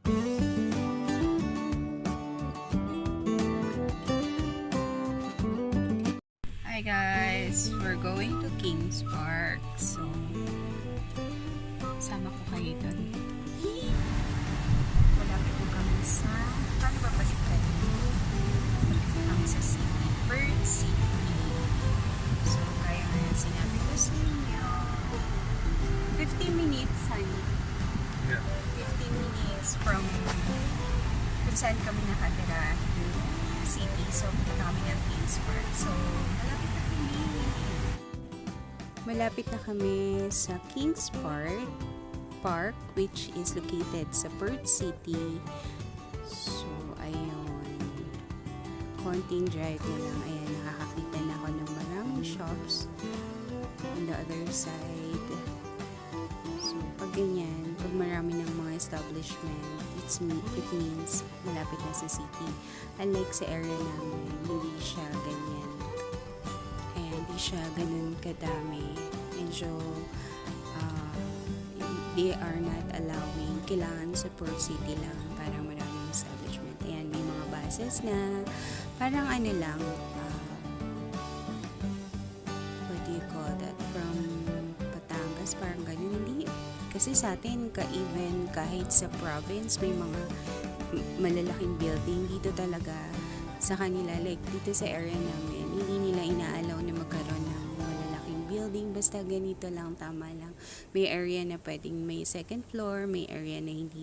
Hi guys, we're going to Kings Park. So, sama ko kayo doon. Malapit na kami sa, paano ba balikan? Malapit na kami sa city, Bird City. So, kaya nga sinabi ko sa inyo, 15 minutes, honey. Yeah. 15 minutes from kung saan kami nakatira, city. So, punta kami ng Kings Park. So, malapit na kami sa Kings Park, which is located sa Perth City. So, ayun. Konting drive na lang. Ayan, nakakakita na ako ng maraming shops on the other side. So, pag ganyan, pag marami ng mga establishment, it means malapit na sa city. Unlike sa area namin, hindi siya ganyan. Hindi siya ganun kadami. Medyo they are not allowing, kailangan sa Perth City lang para maraming establishment. Ayan, may mga buses na parang ano lang, what do you call that, from Batangas, parang ganun. Hindi, kasi sa atin, even kahit sa province, may mga malalaking building. Dito talaga sa kanila, like dito sa area namin, hindi nila inaalaw na magkaroon ng malalaking building. Basta ganito lang, tama lang. May area na pwedeng may second floor, may area na hindi